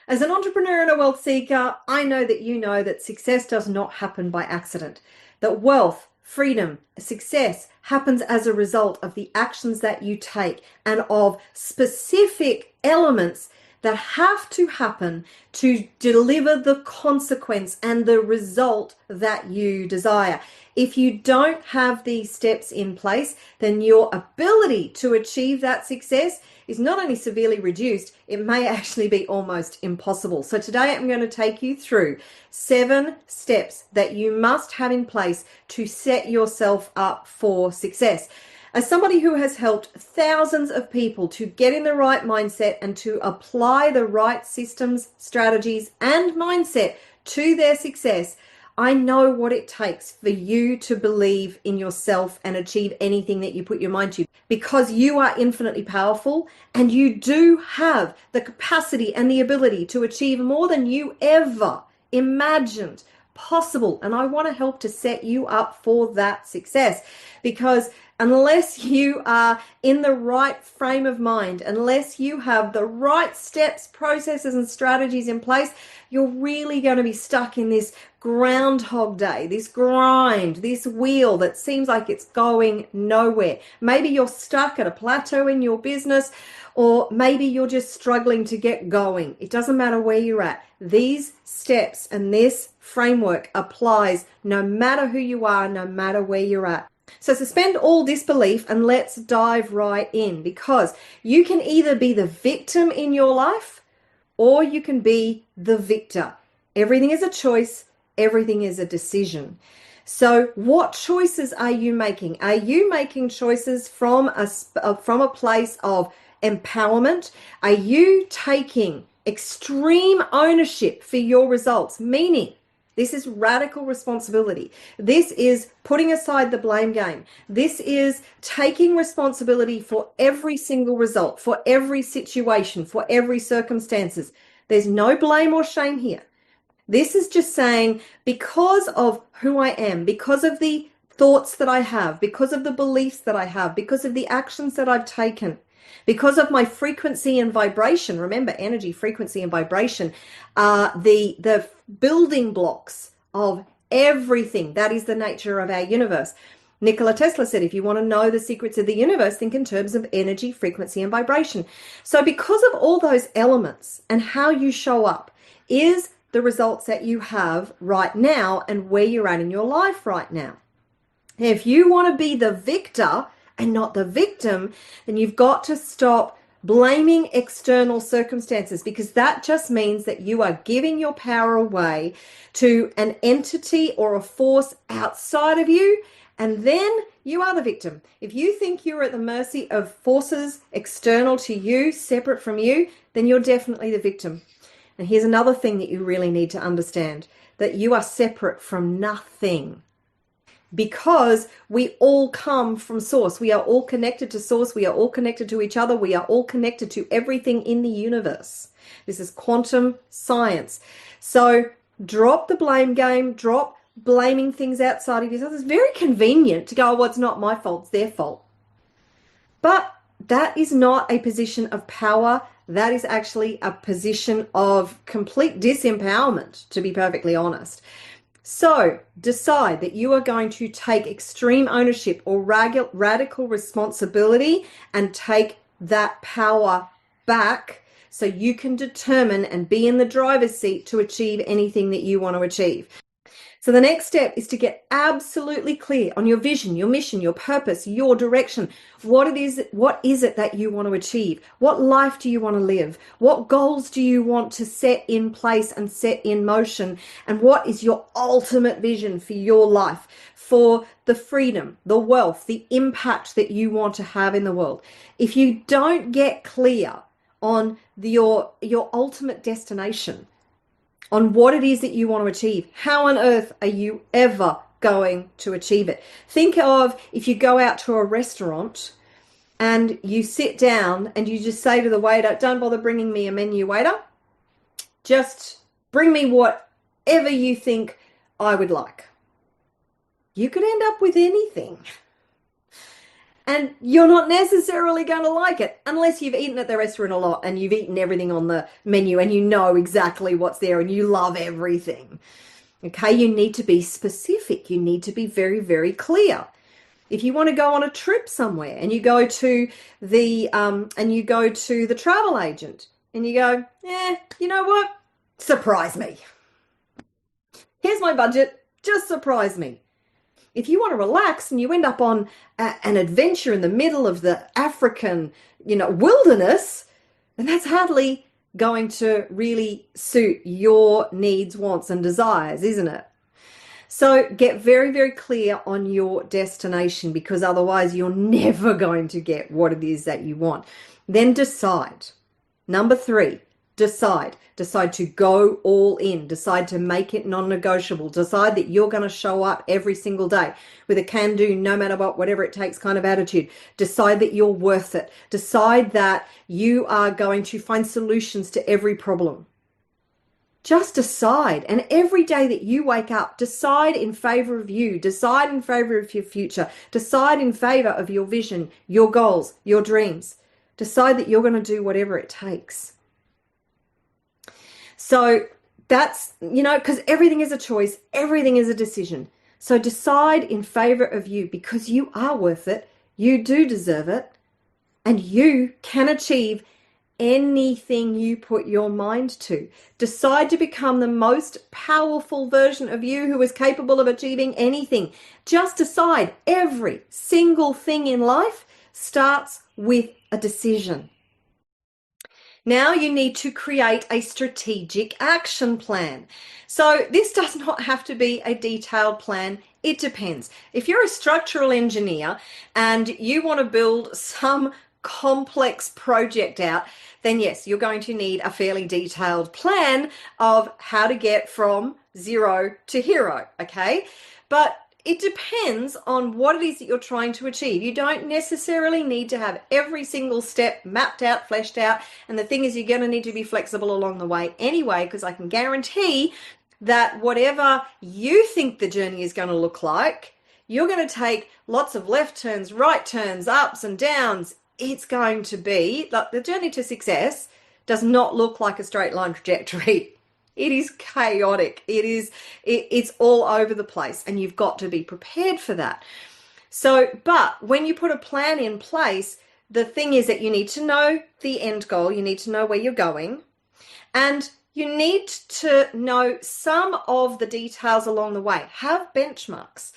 As an entrepreneur and a wealth seeker, I know that success does not happen by accident. That wealth, freedom, success happens as a result of the actions that you take and of specific elements that have to happen to deliver the consequence and the result that you desire. If you don't have these steps in place, then your ability to achieve that success is not only severely reduced, it may actually be almost impossible. So today I'm going to take you through 7 steps that you must have in place to set yourself up for success. As somebody who has helped thousands of people to get in the right mindset and to apply the right systems, strategies, and mindset to their success, I know what it takes for you to believe in yourself and achieve anything that you put your mind to, because you are infinitely powerful and you do have the capacity and the ability to achieve more than you ever imagined possible. And I want to help to set you up for that success, because unless you are in the right frame of mind, unless you have the right steps, processes, and strategies in place, you're really going to be stuck in this groundhog day, this grind, this wheel that seems like it's going nowhere. Maybe you're stuck at a plateau in your business, or maybe you're just struggling to get going. It doesn't matter where you're at. These steps and this framework applies no matter who you are, no matter where you're at. So suspend all disbelief and let's dive right in, because you can either be the victim in your life or you can be the victor. Everything is a choice. Everything is a decision. So what choices are you making? Are you making choices from a place of empowerment? Are you taking extreme ownership for your results? Meaning, this is radical responsibility. This is putting aside the blame game. This is taking responsibility for every single result, for every situation, for every circumstances. There's no blame or shame here. This is just saying, because of who I am, because of the thoughts that I have, because of the beliefs that I have, because of the actions that I've taken, because of my frequency and vibration. Remember, energy, frequency, and vibration are the building blocks of everything. That is the nature of our universe. Nikola Tesla said, if you want to know the secrets of the universe, think in terms of energy, frequency, and vibration. So because of all those elements and how you show up is the results that you have right now and where you're at in your life right now. If you want to be the victor and not the victim, then you've got to stop blaming external circumstances, because that just means that you are giving your power away to an entity or a force outside of you, and then you are the victim. If you think you're at the mercy of forces external to you, separate from you, then you're definitely the victim. And here's another thing that you really need to understand, that you are separate from nothing. Because we all come from source. We are all connected to source. We are all connected to each other. We are all connected to everything in the universe. This is quantum science. So drop the blame game. Drop blaming things outside of yourself. It's very convenient to go, oh, well, it's not my fault, it's their fault. But that is not a position of power. That is actually a position of complete disempowerment, to be perfectly honest. So decide that you are going to take extreme ownership or radical responsibility and take that power back, so you can determine and be in the driver's seat to achieve anything that you want to achieve. So the next step is to get absolutely clear on your vision, your mission, your purpose, your direction. What is it that you want to achieve? What life do you want to live? What goals do you want to set in place and set in motion? And what is your ultimate vision for your life, for the freedom, the wealth, the impact that you want to have in the world? If you don't get clear on your ultimate destination, on what it is that you want to achieve, how on earth are you ever going to achieve it? Think of if you go out to a restaurant and you sit down and you just say to the waiter, don't bother bringing me a menu, waiter. Just bring me whatever you think I would like. You could end up with anything. And you're not necessarily going to like it unless you've eaten at the restaurant a lot and you've eaten everything on the menu and you know exactly what's there and you love everything. Okay, you need to be specific. You need to be very, very clear. If you want to go on a trip somewhere and you go to the travel agent and you go, you know what? Surprise me. Here's my budget. Just surprise me. If you want to relax and you end up on an adventure in the middle of the African, wilderness, then that's hardly going to really suit your needs, wants, and desires, isn't it? So get very, very clear on your destination, because otherwise you're never going to get what it is that you want. Then decide. Number 3, decide. Decide to go all in. Decide to make it non-negotiable. Decide that you're going to show up every single day with a can-do, no matter what, whatever it takes kind of attitude. Decide that you're worth it. Decide that you are going to find solutions to every problem. Just decide. And every day that you wake up, decide in favor of you. Decide in favor of your future. Decide in favor of your vision, your goals, your dreams. Decide that you're going to do whatever it takes. So that's, because everything is a choice, everything is a decision. So decide in favor of you, because you are worth it, you do deserve it, and you can achieve anything you put your mind to. Decide to become the most powerful version of you who is capable of achieving anything. Just decide. Every single thing in life starts with a decision. Now you need to create a strategic action plan. So this does not have to be a detailed plan. It depends. If you're a structural engineer and you want to build some complex project out, then yes, you're going to need a fairly detailed plan of how to get from 0 to hero, okay? But it depends on what it is that you're trying to achieve. You don't necessarily need to have every single step mapped out, fleshed out. And the thing is, you're going to need to be flexible along the way anyway, because I can guarantee that whatever you think the journey is going to look like, you're going to take lots of left turns, right turns, ups and downs. It's going to be, like, the journey to success does not look like a straight line trajectory. It is chaotic. It's all over the place, and you've got to be prepared for that. So, but when you put a plan in place, the thing is that you need to know the end goal. You need to know where you're going, and you need to know some of the details along the way. Have benchmarks.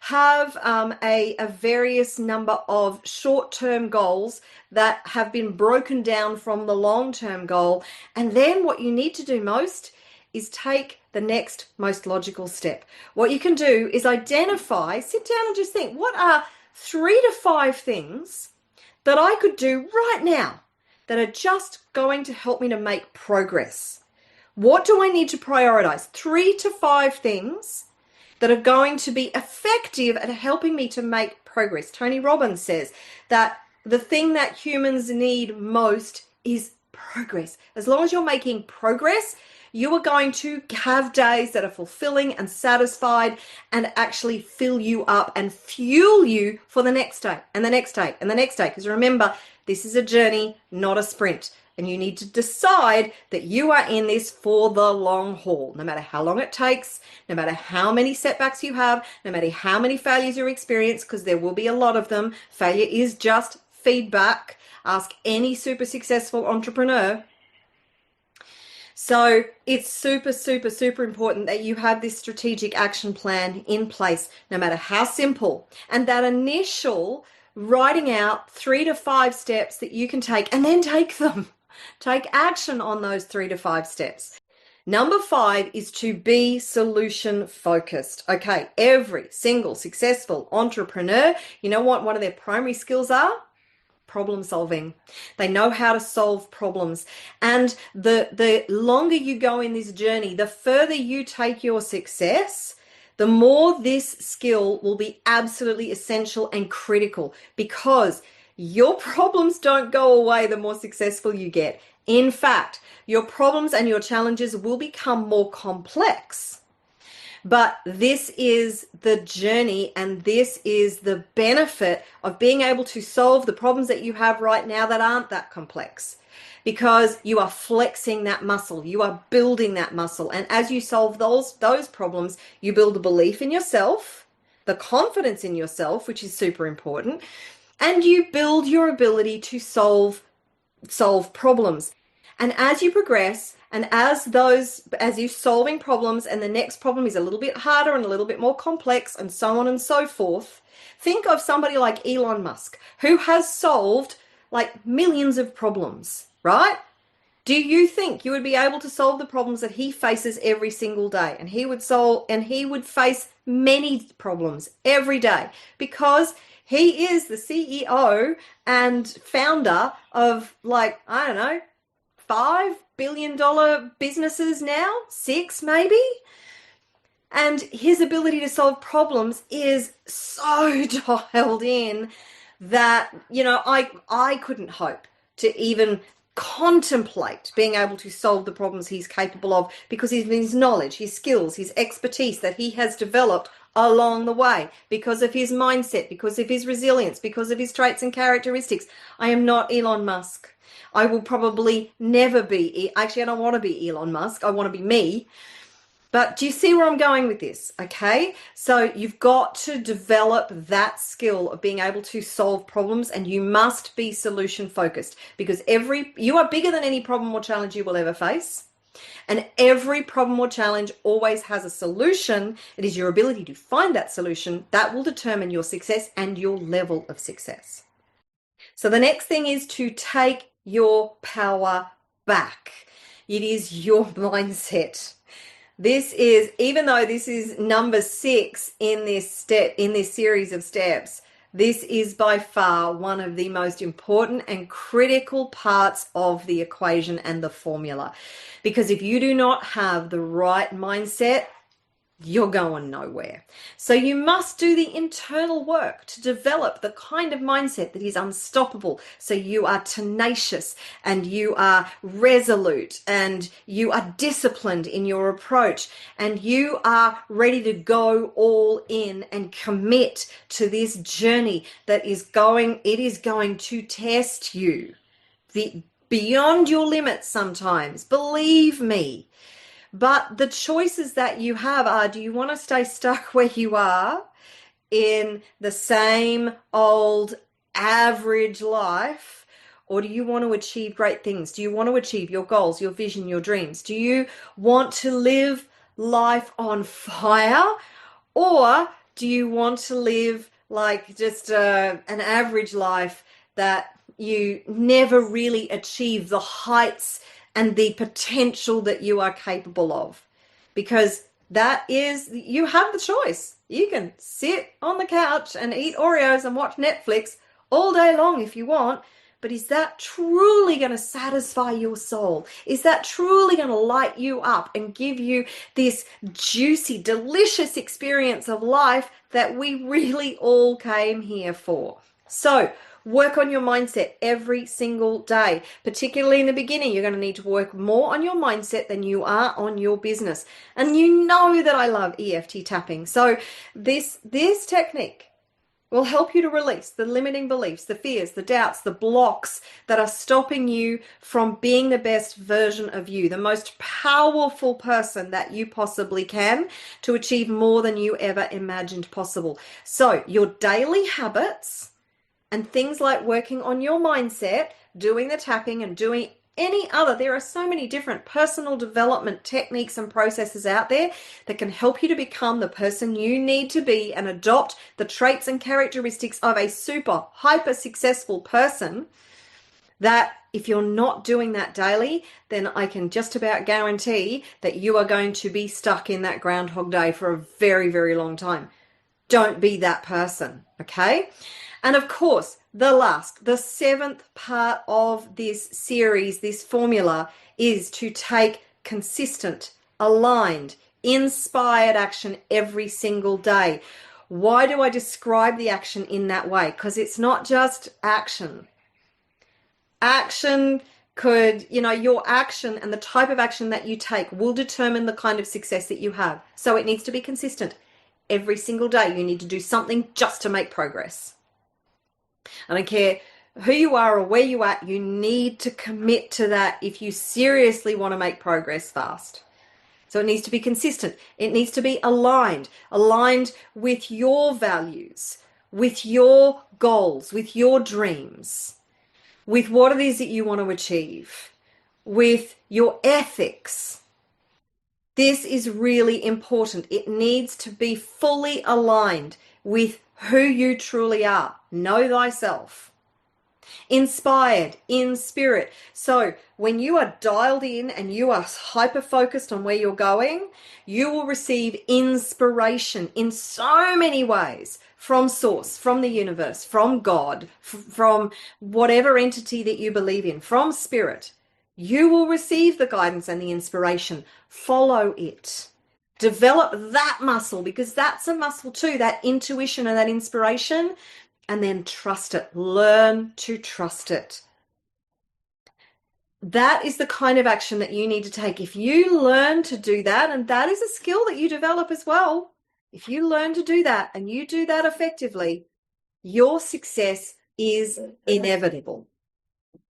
Have a various number of short-term goals that have been broken down from the long-term goal. And then what you need to do most is take the next most logical step. What you can do is identify, sit down and just think, what are 3 to 5 things that I could do right now that are just going to help me to make progress? What do I need to prioritize? 3 to 5 things that are going to be effective at helping me to make progress. Tony Robbins says that the thing that humans need most is progress. As long as you're making progress, you are going to have days that are fulfilling and satisfied and actually fill you up and fuel you for the next day and the next day and the next day. Because remember, this is a journey, not a sprint. And you need to decide that you are in this for the long haul, no matter how long it takes, no matter how many setbacks you have, no matter how many failures you experience, because there will be a lot of them. Failure is just feedback. Ask any super successful entrepreneur. So it's super, super, super important that you have this strategic action plan in place, no matter how simple. And that initial writing out 3 to 5 steps that you can take, and then take them. Take action on those 3 to 5 steps. Number 5 is to be solution focused. Okay, every single successful entrepreneur, you know what one of their primary skills are? Problem solving. They know how to solve problems. And the longer you go in this journey, the further you take your success, the more this skill will be absolutely essential and critical, because your problems don't go away the more successful you get. In fact, your problems and your challenges will become more complex But this is the journey, and this is the benefit of being able to solve the problems that you have right now that aren't that complex, because you are flexing that muscle, you are building that muscle. And as you solve those problems, you build a belief in yourself, the confidence in yourself, which is super important, and you build your ability to solve problems. And as you progress, and as you're solving problems, and the next problem is a little bit harder and a little bit more complex, and so on and so forth, think of somebody like Elon Musk, who has solved like millions of problems, right? Do you think you would be able to solve the problems that he faces every single day? And he would face many problems every day, because he is the CEO and founder of, like, I don't know, $5 billion businesses now, 6 maybe. And his ability to solve problems is so dialed in that, I couldn't hope to even contemplate being able to solve the problems he's capable of, because of his knowledge, his skills, his expertise that he has developed along the way, because of his mindset, because of his resilience, because of his traits and characteristics. I am not Elon Musk. I will probably never be. Actually, I don't want to be Elon Musk. I want to be me. But do you see where I'm going with this? Okay, so you've got to develop that skill of being able to solve problems, and you must be solution focused, because you are bigger than any problem or challenge you will ever face. And every problem or challenge always has a solution. It is your ability to find that solution that will determine your success and your level of success. So the next thing is to take your power back. It is your mindset. This is, even though this is number 6 in this series of steps, this is by far one of the most important and critical parts of the equation and the formula. Because if you do not have the right mindset, you're going nowhere. So you must do the internal work to develop the kind of mindset that is unstoppable. So you are tenacious, and you are resolute, and you are disciplined in your approach, and you are ready to go all in and commit to this journey that is going to test you beyond your limits sometimes, believe me. But the choices that you have are, do you want to stay stuck where you are in the same old average life, or do you want to achieve great things? Do you want to achieve your goals, your vision, your dreams? Do you want to live life on fire, or do you want to live like just an average life that you never really achieve the heights and the potential that you are capable of? Because you have the choice. You can sit on the couch and eat Oreos and watch Netflix all day long if you want, but is that truly going to satisfy your soul? Is that truly going to light you up and give you this juicy, delicious experience of life that we really all came here for? So work on your mindset every single day. Particularly in the beginning, you're going to need to work more on your mindset than you are on your business. And you know that I love EFT tapping. So this technique will help you to release the limiting beliefs, the fears, the doubts, the blocks that are stopping you from being the best version of you, the most powerful person that you possibly can, to achieve more than you ever imagined possible. So your daily habits and things like working on your mindset, doing the tapping, and doing there are so many different personal development techniques and processes out there that can help you to become the person you need to be and adopt the traits and characteristics of a super hyper successful person. That if you're not doing that daily, then I can just about guarantee that you are going to be stuck in that Groundhog Day for a very, very long time. Don't be that person, okay? And of course, the 7th part of this series, this formula, is to take consistent, aligned, inspired action every single day. Why do I describe the action in that way? Because it's not just action. Action your action and the type of action that you take will determine the kind of success that you have. So it needs to be consistent. Every single day you need to do something just to make progress. I don't care who you are or where you are, you need to commit to that if you seriously want to make progress fast. So it needs to be consistent. It needs to be aligned with your values, with your goals, with your dreams, with what it is that you want to achieve, with your ethics. This is really important. It needs to be fully aligned with who you truly are. Know thyself. Inspired, in spirit. So when you are dialed in and you are hyper focused on where you're going, you will receive inspiration in so many ways from source, from the universe, from God, from whatever entity that you believe in, from spirit. You will receive the guidance and the inspiration. Follow it. Develop that muscle, because that's a muscle too, that intuition and that inspiration. And then trust it. Learn to trust it. That is the kind of action that you need to take. If you learn to do that, and that is a skill that you develop as well, if you learn to do that and you do that effectively, your success is inevitable.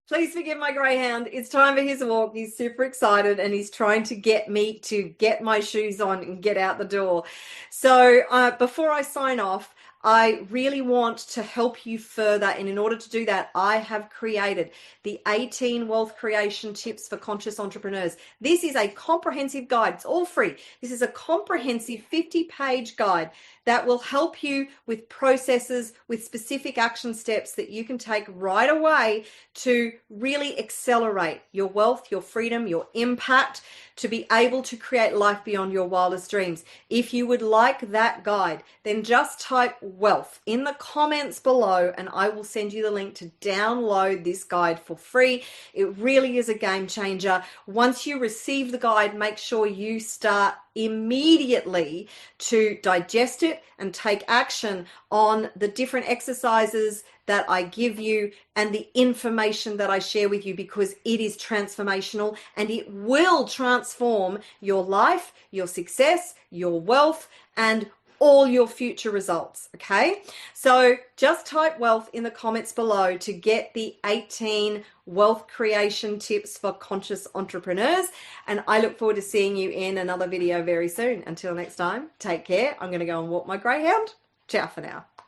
Please forgive my greyhound. It's time for his walk. He's super excited and he's trying to get me to get my shoes on and get out the door. So before I sign off, I really want to help you further. And in order to do that, I have created the 18 wealth creation tips for conscious entrepreneurs. This is a comprehensive guide. It's all free. This is a comprehensive 50-page guide that will help you with processes, with specific action steps that you can take right away to really accelerate your wealth, your freedom, your impact, to be able to create life beyond your wildest dreams. If you would like that guide, then just type wealth in the comments below and I will send you the link to download this guide for free. It really is a game changer. Once you receive the guide, make sure you start immediately to digest it and take action on the different exercises that I give you and the information that I share with you, because it is transformational and it will transform your life, your success, your wealth, and all your future results. Okay, so just type wealth in the comments below to get the 18 wealth creation tips for conscious entrepreneurs, and I look forward to seeing you in another video very soon. Until next time, take care. I'm going to go and walk my greyhound. Ciao for now.